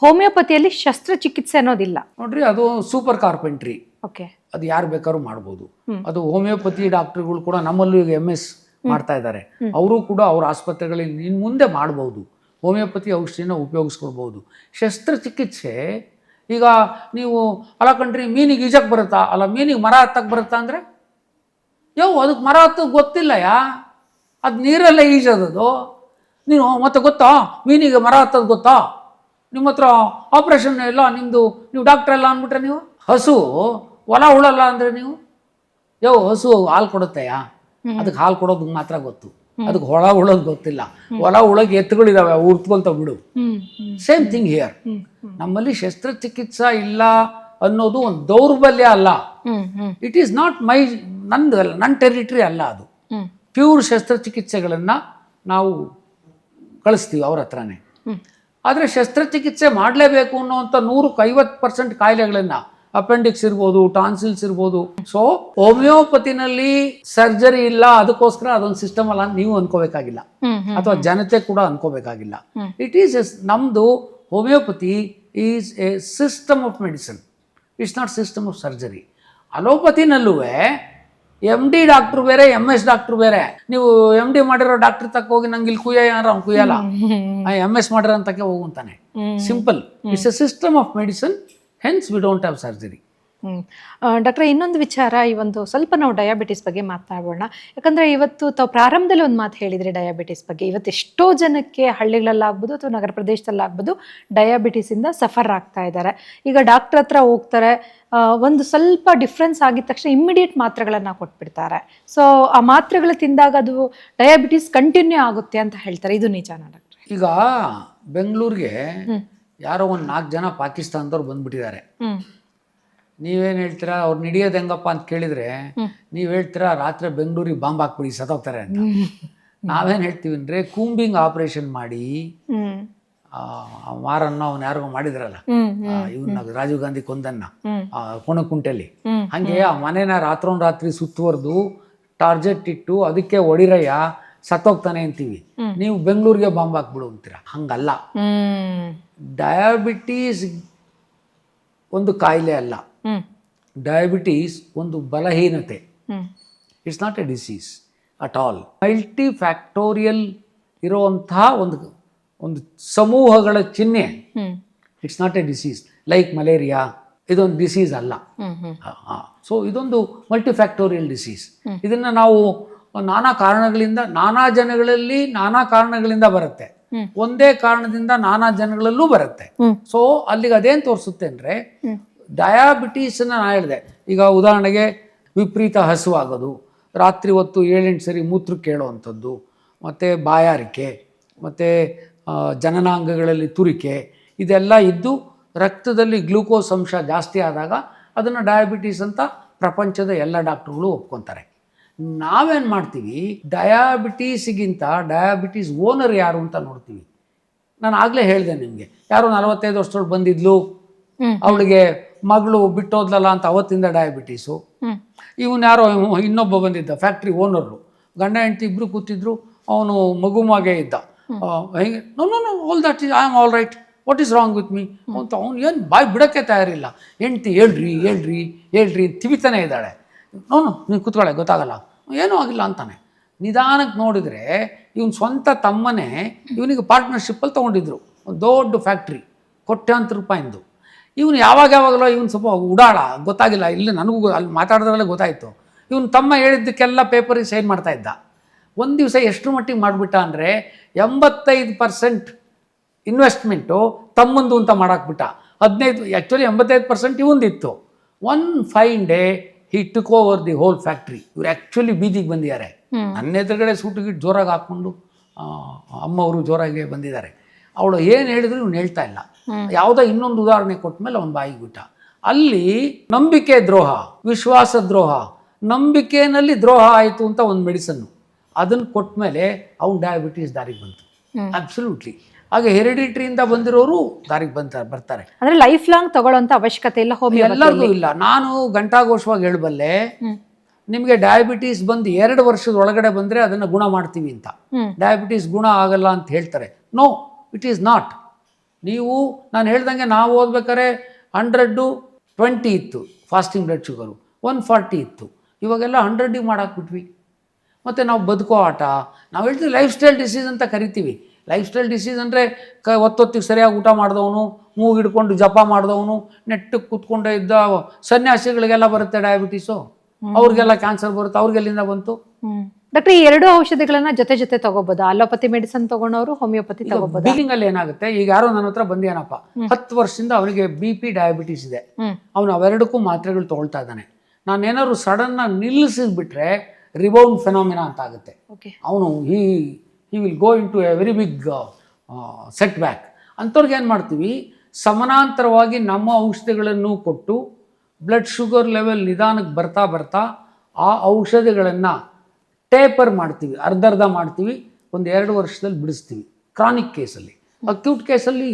ಹೋಮಿಯೋಪತಿಯಲ್ಲಿ ಶಸ್ತ್ರಚಿಕಿತ್ಸೆ ಅನ್ನೋದಿಲ್ಲ. ನೋಡ್ರಿ, ಅದು ಸೂಪರ್ ಕಾರ್ಪೆಂಟ್ರಿ. ಓಕೆ. ಅದು ಯಾರು ಬೇಕಾದ್ರೂ ಮಾಡ್ಬೋದು. ಅದು ಹೋಮಿಯೋಪತಿ ಡಾಕ್ಟರ್ಗಳು ಕೂಡ ನಮ್ಮಲ್ಲೂ ಈಗ MS ಮಾಡ್ತಾ ಇದ್ದಾರೆ. ಅವರು ಕೂಡ ಅವ್ರ ಆಸ್ಪತ್ರೆಗಳಲ್ಲಿ ಇನ್ನು ಮುಂದೆ ಮಾಡ್ಬೋದು. ಹೋಮಿಯೋಪತಿ ಔಷಧಿನ ಉಪಯೋಗಿಸ್ಕೊಳ್ಬೋದು. ಶಸ್ತ್ರಚಿಕಿತ್ಸೆ ಈಗ ನೀವು ಅಲ್ಲ ಕಣ್ರಿ, ಮೀನಿಗೆ ಈಜಕ್ಕೆ ಬರುತ್ತಾ? ಅಲ್ಲ, ಮೀನಿಗೆ ಮರ ಹತ್ತಕ್ಕೆ ಬರುತ್ತಾ ಅಂದರೆ ಅದಕ್ಕೆ ಮರ ಹತ್ತಕ್ಕೆ ಗೊತ್ತಿಲ್ಲ. ಅದು ನೀರಲ್ಲೇ ಈಜೋದದು. ನೀನು ಮತ್ತೆ ಗೊತ್ತಾ ಮೀನಿಗೆ ಮರ ಹತ್ತೋದು ಗೊತ್ತಾ? ನಿಮ್ಮ ಹತ್ರ ಆಪ್ರೇಷನ್ ಇಲ್ಲ, ನಿಮ್ಮದು ನೀವು ಡಾಕ್ಟ್ರ್ ಎಲ್ಲ ಅಂದ್ಬಿಟ್ರೆ ನೀವು. ಹಸು ಹೊಲ ಉಳಲ್ಲ ಅಂದರೆ ನೀವು ಹಸು ಹಾಲು ಕೊಡುತ್ತೆಯಾ? ಅದಕ್ಕೆ ಹಾಲು ಕೊಡೋದು ಮಾತ್ರ ಗೊತ್ತು, ಅದಕ್ಕೆ ಹೊಲ ಉಳೋದು ಗೊತ್ತಿಲ್ಲ. ಹೊಲ ಉಳೋಕೆ ಎತ್ತುಗಳಿದಾವೆ, ಉರ್ತ್ಕೊಂತ ಬಿಡು. Same thing here. ನಮ್ಮಲ್ಲಿ ಶಸ್ತ್ರಚಿಕಿತ್ಸಾ ಇಲ್ಲ ಅನ್ನೋದು ಒಂದು ದೌರ್ಬಲ್ಯ ಅಲ್ಲ. ಇಟ್ ಈಸ್ ನಾಟ್ ನಂದು ಅಲ್ಲ, ನನ್ನ ಟೆರಿಟರಿ ಅಲ್ಲ ಅದು. ಪ್ಯೂರ್ ಶಸ್ತ್ರಚಿಕಿತ್ಸೆಗಳನ್ನು ನಾವು ಕಳಿಸ್ತೀವಿ ಅವ್ರ ಹತ್ರನೇ. ಆದರೆ ಶಸ್ತ್ರಚಿಕಿತ್ಸೆ ಮಾಡಲೇಬೇಕು ಅನ್ನೋಂಥ 150% ಕಾಯಿಲೆಗಳನ್ನು, ಅಪೆಂಡಿಕ್ಸ್ ಇರ್ಬೋದು, ಟಾನ್ಸಿಲ್ಸ್ ಇರ್ಬೋದು. ಸೊ ಹೋಮಿಯೋಪತಿನಲ್ಲಿ ಸರ್ಜರಿ ಇಲ್ಲ, ಅದಕ್ಕೋಸ್ಕರ ಅದೊಂದು ಸಿಸ್ಟಮ್ ಅಲ್ಲ ಅಂತ ನೀವು ಅನ್ಕೋಬೇಕಾಗಿಲ್ಲ, ಅಥವಾ ಜನತೆ ಕೂಡ ಅನ್ಕೋಬೇಕಾಗಿಲ್ಲ. ಇಟ್ ಈಸ್ ನಮ್ಮದು homeopathy is a system of medicine. It's not system of surgery. ಅಲೋಪತಿನಲ್ಲೂ MD ಡಾಕ್ಟ್ರು ಬೇರೆ, MS ಡಾಕ್ಟ್ರು ಬೇರೆ. ನೀವು MD ಮಾಡಿರೋ ಡಾಕ್ಟ್ರ್ ತಕ್ಕ ಹೋಗಿ ನಂಗೆ ಇಲ್ಲಿ ಕುಯ್ಯ ಯಾರು ಅವ್ನು ಕುಯ್ಯಲ್ಲ, MS ಮಾಡಿರೋ ಅಂತಕ್ಕೆ ಹೋಗುಂತಾನೆ. Simple. It's a system of medicine, hence we don't have surgery. ಡಾಕ್ಟ್ರೆ, ಇನ್ನೊಂದು ವಿಚಾರ, ಈ ಒಂದು ಸ್ವಲ್ಪ ನಾವು ಡಯಾಬಿಟಿಸ್ ಬಗ್ಗೆ ಮಾತನಾಡೋಣ. ಯಾಕಂದರೆ ಇವತ್ತು ತಾವು ಪ್ರಾರಂಭದಲ್ಲಿ ಒಂದು ಮಾತು ಹೇಳಿದ್ರಿ ಡಯಾಬಿಟಿಸ್ ಬಗ್ಗೆ. ಇವತ್ತು ಎಷ್ಟೋ ಜನಕ್ಕೆ ಹಳ್ಳಿಗಳಲ್ಲಾಗ್ಬೋದು ಅಥವಾ ನಗರ ಪ್ರದೇಶದಲ್ಲಾಗ್ಬೋದು ಡಯಾಬಿಟಿಸಿಂದ ಸಫರ್ ಆಗ್ತಾ ಇದ್ದಾರೆ. ಈಗ ಡಾಕ್ಟ್ರ್ ಹತ್ರ ಹೋಗ್ತಾರೆ, ಒಂದು ಸ್ವಲ್ಪ ಡಿಫ್ರೆನ್ಸ್ ಆಗಿದ ತಕ್ಷಣ ಇಮ್ಮಿಡಿಯೇಟ್ ಮಾತ್ರೆಗಳನ್ನು ಕೊಟ್ಬಿಡ್ತಾರೆ. ಸೊ ಆ ಮಾತ್ರೆಗಳು ತಿಂದಾಗ ಅದು ಡಯಾಬಿಟಿಸ್ ಕಂಟಿನ್ಯೂ ಆಗುತ್ತೆ ಅಂತ ಹೇಳ್ತಾರೆ. ಇದು ನಿಜಾನಾ ಡಾಕ್ಟ್ರೆ? ಈಗ ಬೆಂಗಳೂರಿಗೆ ಯಾರೋ ಒಂದು 4 ಜನ ಪಾಕಿಸ್ತಾನದವ್ರು ಬಂದ್ಬಿಟ್ಟಿದ್ದಾರೆ. ನೀವೇನು ಹೇಳ್ತೀರಾ, ಅವ್ರು ಹಿಡಿಯೋದು ಹೆಂಗಪ್ಪ ಅಂತ ಕೇಳಿದರೆ ನೀವು ಹೇಳ್ತೀರಾ ರಾತ್ರಿ ಬೆಂಗಳೂರಿಗೆ ಬಾಂಬ್ ಹಾಕ್ಬಿಡಿ ಸತ್ತೋಗ್ತಾರೆ ಅಂತ. ನಾವೇನು ಹೇಳ್ತೀವಿ ಅಂದರೆ, ಕೂಂಬಿಂಗ್ ಆಪರೇಷನ್ ಮಾಡಿ ಮಾರನ್ನ ಅವ್ನು ಯಾರಿಗೋ ಮಾಡಿದ್ರಲ್ಲ, ಇವನ್ನ ರಾಜೀವ್ ಗಾಂಧಿ ಕೊಂದನ್ನ ಕೊಣಕುಂಟೆಲಿ, ಹಂಗೆ ಆ ಮನೇನ ರಾತ್ರಿ ಸುತ್ತುವರೆದು ಟಾರ್ಗೆಟ್ ಇಟ್ಟು ಅದಕ್ಕೆ ಹೊಡಿರಯ್ಯ ಸತ್ತೋಗ್ತಾನೆ ಅಂತೀವಿ. ನೀವು ಬೆಂಗಳೂರಿಗೆ ಬಾಂಬ್ ಹಾಕ್ಬಿಡು ಅಂತೀರ. ಹಂಗಲ್ಲ. ಡಯಾಬಿಟೀಸ್ ಒಂದು ಕಾಯಿಲೆ ಅಲ್ಲ. ಡಯಾಬಿಟೀಸ್ ಒಂದು ಬಲಹೀನತೆ. It's not a disease at all. Multifactorial ಇರುವಂತಹ ಒಂದು ಸಮೂಹಗಳ ಚಿಹ್ನೆ. It's not a disease like malaria. ಇದೊಂದು ಡಿಸೀಸ್ ಅಲ್ಲ. ಸೊ ಇದೊಂದು ಮಲ್ಟಿಫ್ಯಾಕ್ಟೋರಿಯಲ್ ಡಿಸೀಸ್. ಇದನ್ನು ನಾವು ನಾನಾ ಕಾರಣಗಳಿಂದ, ನಾನಾ ಜನಗಳಲ್ಲಿ ನಾನಾ ಕಾರಣಗಳಿಂದ ಬರುತ್ತೆ. ಒಂದೇ ಕಾರಣದಿಂದ ನಾನಾ ಜನಗಳಲ್ಲೂ ಬರುತ್ತೆ. ಸೊ ಅಲ್ಲಿಗೆ ಅದೇನು ತೋರಿಸುತ್ತೆ ಅಂದರೆ, ಡಯಾಬಿಟೀಸನ್ನು ನಾನು ಹೇಳಿದೆ. ಈಗ ಉದಾಹರಣೆಗೆ ವಿಪರೀತ ಹಸುವಾಗೋದು, ರಾತ್ರಿ ಹೊತ್ತು 7-8 ಸರಿ ಮೂತ್ರ ಕೇಳುವಂಥದ್ದು, ಮತ್ತು ಬಾಯಾರಿಕೆ, ಮತ್ತು ಜನನಾಂಗಗಳಲ್ಲಿ ತುರಿಕೆ, ಇದೆಲ್ಲ ಇದ್ದು ರಕ್ತದಲ್ಲಿ ಗ್ಲೂಕೋಸ್ ಅಂಶ ಜಾಸ್ತಿ ಆದಾಗ ಅದನ್ನು ಡಯಾಬಿಟೀಸ್ ಅಂತ ಪ್ರಪಂಚದ ಎಲ್ಲ ಡಾಕ್ಟ್ರುಗಳು ಒಪ್ಕೊತಾರೆ. ನಾವೇನು ಮಾಡ್ತೀವಿ, ಡಯಾಬಿಟೀಸಿಗಿಂತ ಡಯಾಬಿಟೀಸ್ ಓನರ್ ಯಾರು ಅಂತ ನೋಡ್ತೀವಿ. ನಾನು ಆಗಲೇ ಹೇಳಿದೆ ನಿಮಗೆ, ಯಾರೋ 45 ವರ್ಷದೊಳಗೆ ಬಂದಿದ್ಲು, ಅವಳಿಗೆ ಮಗಳು ಬಿಟ್ಟೋದ್ಲಲ್ಲ ಅಂತ ಅವತ್ತಿಂದ ಡಯಾಬಿಟೀಸು. ಇವನು ಯಾರೋ ಇನ್ನೊಬ್ಬ ಬಂದಿದ್ದ, ಫ್ಯಾಕ್ಟ್ರಿ ಓನರು, ಗಂಡ ಹೆಂಡತಿ ಇಬ್ಬರು ಕೂತಿದ್ರು, ಅವನು ಮಗುಮಾಗೆ ಇದ್ದ. ಹೇಗೆ no all that is I am all right, what is wrong with me ಅಂತ ಅವ್ನು ಏನು ಬಾಯಿ ಬಿಡೋಕ್ಕೆ ತಯಾರಿಲ್ಲ. ಹೆಂಡ್ತಿ ಹೇಳ್ರಿ ತಿವಿತಾನೆ ಇದ್ದಾಳೆ. ನೀನು ಕೂತ್ಕೊಳ್ಳೆ, ಗೊತ್ತಾಗಲ್ಲ, ಏನೂ ಆಗಿಲ್ಲ ಅಂತಾನೆ. ನಿಧಾನಕ್ಕೆ ನೋಡಿದರೆ ಇವನು ಸ್ವಂತ ತಮ್ಮನೇ ಇವನಿಗೆ ಪಾರ್ಟ್ನರ್ಶಿಪ್ಪಲ್ಲಿ ತೊಗೊಂಡಿದ್ರು ಒಂದು ದೊಡ್ಡ ಫ್ಯಾಕ್ಟ್ರಿ, ಕೋಟ್ಯಾಂತರ ರೂಪಾಯಿಂದು. ಇವನು ಯಾವಾಗಲೋ ಇವನು ಸ್ವಲ್ಪ ಉಡಾಳ, ಗೊತ್ತಾಗಿಲ್ಲ. ಇಲ್ಲಿ ನನಗೂ ಅಲ್ಲಿ ಮಾತಾಡೋದ್ರಲ್ಲೇ ಗೊತ್ತಾಯಿತು. ಇವನು ತಮ್ಮ ಹೇಳಿದ್ದಕ್ಕೆಲ್ಲ ಪೇಪರಿಗೆ ಸೈನ್ ಮಾಡ್ತಾ ಇದ್ದ. ಒಂದು ದಿವಸ ಎಷ್ಟು ಮಟ್ಟಿಗೆ ಮಾಡಿಬಿಟ್ಟ ಅಂದರೆ 85% ಇನ್ವೆಸ್ಟ್ಮೆಂಟು ತಮ್ಮಂದು ಅಂತ ಮಾಡಾಕ್ಬಿಟ್ಟ. 85% ಇವಂದಿತ್ತು. One fine day he took over the whole factory. ಇವ್ರು ಆ್ಯಕ್ಚುಲಿ ಬೀದಿಗೆ ಬಂದಿದ್ದಾರೆ. ನನ್ನ ಎದುರುಗಡೆ ಸೂಟು ಗಿಟ್ಟು ಜೋರಾಗಿ ಹಾಕ್ಕೊಂಡು ಅಮ್ಮವರು ಜೋರಾಗಿ ಬಂದಿದ್ದಾರೆ. ಅವಳು ಏನು ಹೇಳಿದ್ರು ಇವ್ನು ಹೇಳ್ತಾ ಇಲ್ಲ. ಯಾವುದೋ ಇನ್ನೊಂದು ಉದಾಹರಣೆ ಕೊಟ್ಟ ಮೇಲೆ ಅವನು ಬಾಯಿಗೆ ಬಿಟ್ಟ. ಅಲ್ಲಿ ನಂಬಿಕೆ ದ್ರೋಹ, ವಿಶ್ವಾಸ ದ್ರೋಹ, ನಂಬಿಕೆಯಲ್ಲಿ ದ್ರೋಹ ಆಯಿತು ಅಂತ ಒಂದು ಮೆಡಿಸನ್ನು, ಅದನ್ನು ಕೊಟ್ಟ ಮೇಲೆ ಅವ್ನು ಡಯಾಬಿಟೀಸ್ ದಾರಿಗೆ ಬಂತು. ಅಬ್ಸಲ್ಯೂಟ್ಲಿ. ಹಾಗೆ ಹೆರಿಡಿಟ್ರಿಯಿಂದ ಬಂದಿರೋರು ದಾರಿಗೆ ಬರ್ತಾರೆ. ಅಂದರೆ ಲೈಫ್ ಲಾಂಗ್ ತಗೊಳ್ಳೋಂಥ ಅವಶ್ಯಕತೆ ಇಲ್ಲ, ಎಲ್ಲರಿಗೂ ಇಲ್ಲ. ನಾನು ಘಂಟಾಘೋಷವಾಗಿ ಹೇಳಬಲ್ಲೆ, ನಿಮಗೆ ಡಯಾಬಿಟೀಸ್ ಬಂದು 2 ವರ್ಷದ ಒಳಗಡೆ ಬಂದರೆ ಅದನ್ನು ಗುಣ ಮಾಡ್ತೀವಿ ಅಂತ. ಡಯಾಬಿಟೀಸ್ ಗುಣ ಆಗಲ್ಲ ಅಂತ ಹೇಳ್ತಾರೆ. No, it is not. ನೀವು ನಾನು ಹೇಳ್ದಂಗೆ ನಾವು ಓದ್ಬೇಕಾದ್ರೆ 120 ಇತ್ತು ಫಾಸ್ಟಿಂಗ್ ಬ್ಲಡ್ ಶುಗರು, 140 ಇತ್ತು. ಇವಾಗೆಲ್ಲ 100ಗೆ ಮಾಡಾಕ್ಬಿಟ್ವಿ. ಮತ್ತು ನಾವು ಬದುಕೋ ಆಟ, ನಾವು ಹೇಳ್ತೀವಿ ಲೈಫ್ ಸ್ಟೈಲ್ ಡಿಸೀಸ್ ಅಂತ ಕರಿತೀವಿ. ಲೈಫ್ ಸ್ಟೈಲ್ ಡಿಸೀಸ್ ಅಂದರೆ ಹೊತ್ತೊತ್ತಿಗೆ ಸರಿಯಾಗಿ ಊಟ ಮಾಡಿದವನು, ಮೂಗು ಹಿಡ್ಕೊಂಡು ಜಪ ಮಾಡಿದವನು, ನೆಟ್ಟಗೆ ಕೂತ್ಕೊಂಡೇ ಇದ್ದ ಸನ್ಯಾಸಿಗಳಿಗೆಲ್ಲ ಬರುತ್ತೆ ಡಯಾಬಿಟೀಸು, ಅವ್ರಿಗೆಲ್ಲ ಕ್ಯಾನ್ಸರ್ ಬರುತ್ತೆ. ಅವ್ರಿಗೆಲ್ಲಿಂದ ಬಂತು? ಡಾಕ್ಟರ್, ಈ ಎರಡು ಔಷಧಿಗಳನ್ನ ಜೊತೆ ತಗೋಬೋದಾ? ಅಲೋಪತಿ ಮೆಡಿಸಿನ್ ತಗೊಂಡವರು ಹೋಮಿಯೋಪತಿ ತಗೋಬೋದಾ? ಬಿಗಿನಿಂಗ್ ಅಲ್ಲಿ ಏನಾಗುತ್ತೆ, ಈಗ ಯಾರೋ ನನ್ನ ಹತ್ರ ಬಂದೇನಪ್ಪ, 10 ವರ್ಷದಿಂದ ಅವನಿಗೆ BP ಡಯಾಬಿಟೀಸ್ ಇದೆ, ಅವನು ಅವೆರಡಕ್ಕೂ ಮಾತ್ರೆಗಳು ತಗೊಳ್ತಾ ಇದ್ದಾನೆ. ನಾನೇನಾದ್ರು ಸಡನ್ ಆಗಿ ನಿಲ್ಲಿಸಿಬಿಟ್ರೆ ರಿಬೌಂಡ್ ಫೆನಾಮಿನಾ ಅಂತ ಆಗುತ್ತೆ. ಅವನು he will go into a very big setback. ಅಂಥವ್ರಿಗೆ ಏನು ಮಾಡ್ತೀವಿ, ಸಮಾನಾಂತರವಾಗಿ ನಮ್ಮ ಔಷಧಿಗಳನ್ನು ಕೊಟ್ಟು ಬ್ಲಡ್ ಶುಗರ್ ಲೆವೆಲ್ ನಿಧಾನಕ್ಕೆ ಬರ್ತಾ ಬರ್ತಾ ಆ ಔಷಧಿಗಳನ್ನು ಟೇಪರ್ ಮಾಡ್ತೀವಿ, ಅರ್ಧ ಮಾಡ್ತೀವಿ, 1-2 ವರ್ಷದಲ್ಲಿ ಬಿಡಿಸ್ತೀವಿ. ಕ್ರಾನಿಕ್ ಕೇಸಲ್ಲಿ. ಅಕ್ಯೂಟ್ ಕೇಸಲ್ಲಿ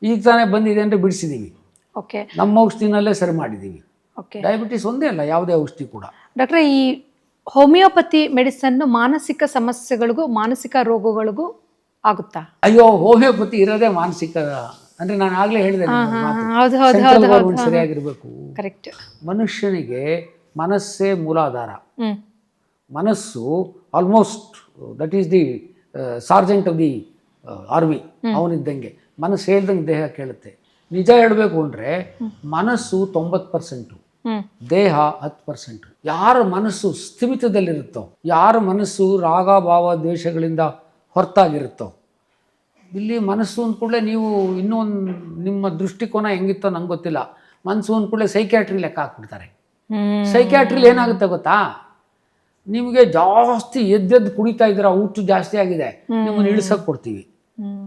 ಈಗ ತಾನೇ ಬಂದಿದೆ ಅಂದರೆ ಬಿಡಿಸಿದ್ದೀವಿ, ನಮ್ಮ ಔಷಧಿನಲ್ಲೇ ಸರಿ ಮಾಡಿದ್ದೀವಿ. ಡಯಾಬಿಟಿಸ್ ಒಂದೇ ಅಲ್ಲ, ಯಾವುದೇ ಔಷಧಿ ಕೂಡ. ಡಾಕ್ಟ್ರೆ, ಈ ಹೋಮಿಯೋಪತಿ ಮೆಡಿಸನ್ ಮಾನಸಿಕ ಸಮಸ್ಯೆಗಳಿಗೂ ಮಾನಸಿಕ ರೋಗಗಳಿಗೂ ಆಗುತ್ತಾ? ಅಯ್ಯೋ, ಹೋಮಿಯೋಪತಿ ಇರೋದೇ ಮಾನಸಿಕ, ಅಂದರೆ ನಾನು ಆಗಲೇ ಹೇಳಿದೆ, ಸರಿಯಾಗಿರ್ಬೇಕು. ಕರೆಕ್ಟ್. ಮನುಷ್ಯನಿಗೆ ಮನಸ್ಸೇ ಮೂಲಾಧಾರ. ಮನಸ್ಸು almost that is the sergeant of the army. ಅವನಿದ್ದಂಗೆ ಮನಸ್ಸು ಹೇಳ್ದಂಗೆ ದೇಹ ಕೇಳುತ್ತೆ. ನಿಜ ಹೇಳಬೇಕು ಅಂದರೆ ಮನಸ್ಸು 90%, ದೇಹ 10%. ಯಾರ ಮನಸ್ಸು ಸ್ಥಿಮಿತದಲ್ಲಿರುತ್ತೋ, ಯಾರ ಮನಸ್ಸು ರಾಗ ಭಾವ ದ್ವೇಷಗಳಿಂದ ಹೊರತಾಗಿರುತ್ತೋ, ಇಲ್ಲಿ ಮನಸ್ಸು ಅಂದ ಕೂಡಲೇ ನೀವು ಇನ್ನೊಂದು ನಿಮ್ಮ ದೃಷ್ಟಿಕೋನ ಹೆಂಗಿತ್ತೋ ನಂಗೆ ಗೊತ್ತಿಲ್ಲ, ಮನಸ್ಸು ಅಂದ ಕೂಡಲೇ ಸೈಕ್ಯಾಟ್ರಿ ಲೆಕ್ಕ ಹಾಕ್ಬಿಡ್ತಾರೆ. ಸೈಕ್ಯಾಟ್ರಿಲಿ ಏನಾಗುತ್ತೆ ಗೊತ್ತಾ, ನಿಮಗೆ ಜಾಸ್ತಿ ಎದ್ದೆದ್ದು ಕುಡಿತಾ ಇದ್ದೀರಾ, ಊಟ ಜಾಸ್ತಿ ಆಗಿದೆ, ನಿಮ್ಮನ್ನು ಇಳಿಸಕ್ಕೆ ಕೊಡ್ತೀವಿ.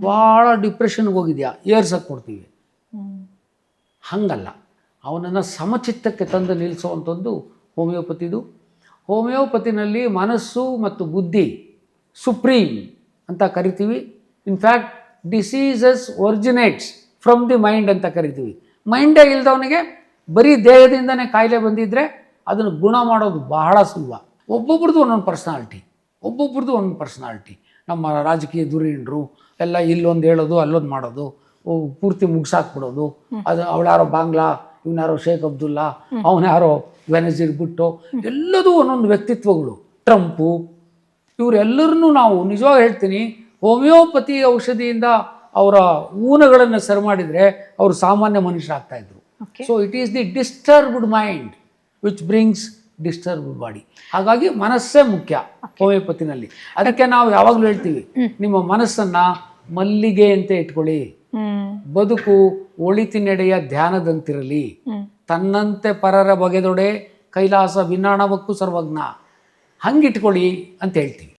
ಭಾಳ ಡಿಪ್ರೆಷನ್ಗೆ ಹೋಗಿದ್ಯಾ, ಏರ್ಸಕ್ಕೆ ಕೊಡ್ತೀವಿ. ಹಂಗಲ್ಲ, ಅವನನ್ನು ಸಮಚಿತ್ತಕ್ಕೆ ತಂದು ನಿಲ್ಲಿಸುವಂಥದ್ದು ಹೋಮಿಯೋಪತಿದು. ಹೋಮಿಯೋಪತಿನಲ್ಲಿ ಮನಸ್ಸು ಮತ್ತು ಬುದ್ಧಿ ಸುಪ್ರೀಂ ಅಂತ ಕರಿತೀವಿ. In fact diseases originates from the mind ಅಂತ ಕರಿತೀವಿ. ಮೈಂಡೇ ಇಲ್ದವನಿಗೆ ಬರೀ ದೇಹದಿಂದನೇ ಕಾಯಿಲೆ ಬಂದಿದ್ದರೆ ಅದನ್ನು ಗುಣ ಮಾಡೋದು ಬಹಳ ಸುಲಭ. ಒಬ್ಬೊಬ್ರದ್ದು ಒಂದೊಂದು ಪರ್ಸನಾಲಿಟಿ. ನಮ್ಮ ರಾಜಕೀಯ ಧುರೀಣರು ಎಲ್ಲ ಇಲ್ಲೊಂದು ಹೇಳೋದು ಅಲ್ಲೊಂದು ಮಾಡೋದು, ಪೂರ್ತಿ ಮುಗಿಸಾಕ್ಬಿಡೋದು. ಅದು ಅವಳ್ಯಾರೋ ಬಾಂಗ್ಲಾ, ಇವನ್ಯಾರೋ ಶೇಖ್ ಅಬ್ದುಲ್ಲಾ, ಅವನ್ಯಾರೋ ವೆನಜೀರ್ ಬಿಟ್ಟು, ಎಲ್ಲದೂ ಒಂದೊಂದು ವ್ಯಕ್ತಿತ್ವಗಳು. ಟ್ರಂಪು, ಇವರೆಲ್ಲರನ್ನೂ ನಾವು ನಿಜವಾಗಿ ಹೇಳ್ತೀನಿ, ಹೋಮಿಯೋಪತಿ ಔಷಧಿಯಿಂದ ಅವರ ಊನಗಳನ್ನು ಸರಿ ಮಾಡಿದರೆ ಅವರು ಸಾಮಾನ್ಯ ಮನುಷ್ಯರಾಗ್ತಾಯಿದ್ರು. So it is the disturbed mind which brings disturbed body. ಹಾಗಾಗಿ ಮನಸ್ಸೇ ಮುಖ್ಯ ಹೋಮಿಯೋಪತಿನಲ್ಲಿ. ಅದಕ್ಕೆ ನಾವು ಯಾವಾಗಲೂ ಹೇಳ್ತೀವಿ, ನಿಮ್ಮ ಮನಸ್ಸನ್ನು ಮಲ್ಲಿಗೆ ಅಂತ ಇಟ್ಕೊಳ್ಳಿ, ಬದುಕು ಒಳಿತಿನೆಡೆಯ ಧ್ಯಾನದಂತಿರಲಿ, ತನ್ನಂತೆ ಪರರ ಬಗೆದೊಡೆ ಕೈಲಾಸ ವಿನಾಣವಕ್ಕೂ ಸರ್ವಜ್ಞ, ಹಂಗಿಟ್ಕೊಳ್ಳಿ ಅಂತ ಹೇಳ್ತೀವಿ.